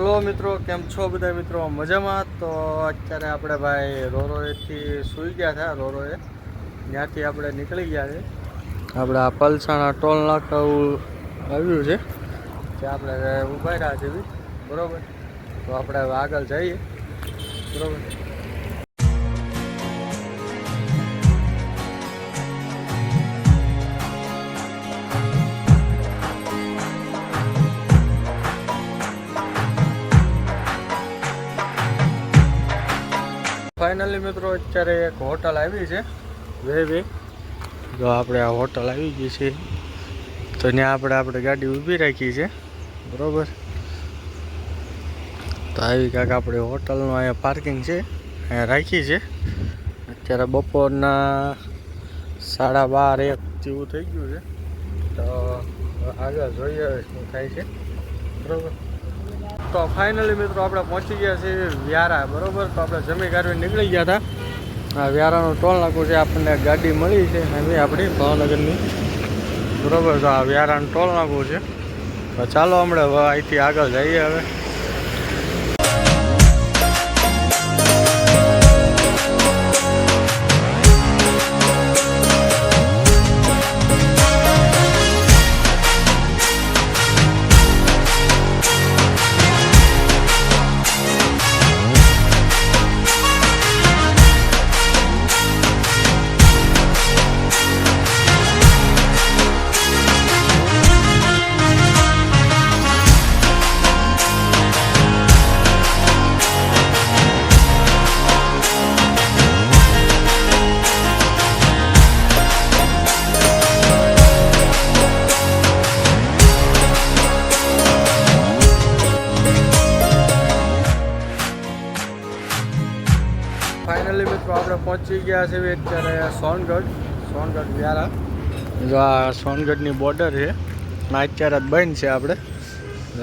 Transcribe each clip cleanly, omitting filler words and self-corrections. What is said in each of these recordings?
Hello મિત્રો, કેમ છો બધા મિત્રો? મજામાં? તો અત્યારે આપણે ભાઈ રોરોએથી સૂઈ ગયા હતા. રોરોએ ત્યાંથી આપણે નીકળી ગયા છે. આપણે આ પલસાણા ટોલ નાકા આવ્યું છે ત્યાં આપણે ઊભા રહ્યા છે બરાબર. તો આપણે હવે આગળ જઈએ બરાબર. ફાઇનલી મિત્રો અત્યારે એક હોટલ આવી છે વે જો આપણે આ હોટલ આવી ગઈ છે તો ત્યાં આપણે ગાડી ઊભી રાખી છે બરાબર. તો આવી કાંક આપણે હોટલનું અહીંયા પાર્કિંગ છે, અહીંયા રાખી છે. અત્યારે બપોરના 12:30-1 જેવું થઈ ગયું છે. તો આગળ જોઈએ શું થાય છે બરાબર. તો ફાઇનલી મિત્રો આપણે પહોંચી ગયા છીએ વ્યારા બરાબર. તો આપણે જમી કાઢવી નીકળી ગયા હતા. આ વ્યારાનું ટોલ નાકું છે, આપણને ગાડી મળી છે એવી આપણી ભાવનગરની બરાબર. તો આ વ્યારાનું ટોલ નાકું છે. તો ચાલો હમણાં અહીંથી આગળ જઈએ હવે. ફાઇનલી મિત્રો આપણે પહોંચી ગયા છે અત્યારે સોનગઢ વ્યારા. જો આ સોનગઢની બોર્ડર છે, અત્યારે જ બંધ છે.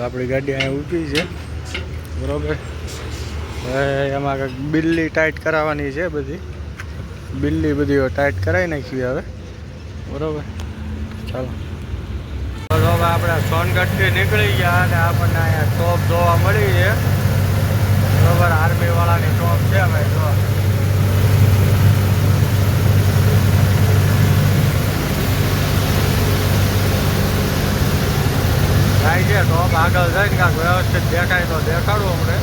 આપણી ગાડી અહીંયા ઊભી છે બરાબર. એમાં કંઈક બિલ્લી ટાઈટ કરાવવાની છે, બિલ્લી બધી ટાઈટ કરાવી નાખી હવે બરાબર. ચાલો હવે આપણે સોનગઢથી નીકળી ગયા અને આપણને અહીંયા ટોપ જોવા મળી છે બરાબર. આર્મીવાળાની ટોપ છે ભાઈ. જો થાય છે ટોપ. આગળ જઈને કાંઈક વ્યવસ્થિત દેખાય તો દેખાડવું અમને.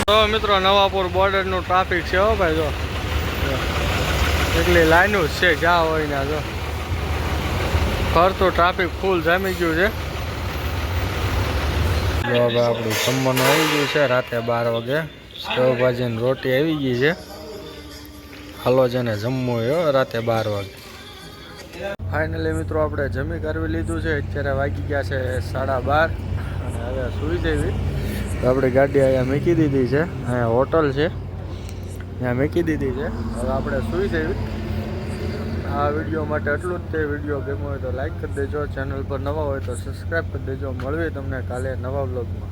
તો મિત્રો નવાપુર બોર્ડરનું ટ્રાફિક છે હો ભાઈ. જો એટલી લાઈનો જ છે જ્યાં હોય ને. જો ફરતું ટ્રાફિક ફૂલ જામી ગયું છે. જો હવે આપણું જમવાનું આવી ગયું છે રાતે 12 વાગે. સેવભાજીની રોટી આવી ગઈ છે. હાલો જેને જમવું હોય રાતે 12 વાગે. ફાઇનલી મિત્રો આપણે જમી કરવી લીધું છે. અત્યારે વાગી ગયા છે 12:30 અને હવે સૂઈ જવી. તો આપણી ગાડી અહીંયા મૂકી દીધી છે. અહીંયા હોટલ છે ત્યાં મૂકી દીધી છે. હવે આપણે સૂઈ જવી. આ વિડીયો માટે એટલું જ તે. વિડીયો ગમ્યો હોય તો લાઈક કરી દેજો. ચેનલ પર નવા હોય તો સબસ્ક્રાઈબ કરી દેજો. મળીએ તમને કાલે નવા બ્લોગમાં.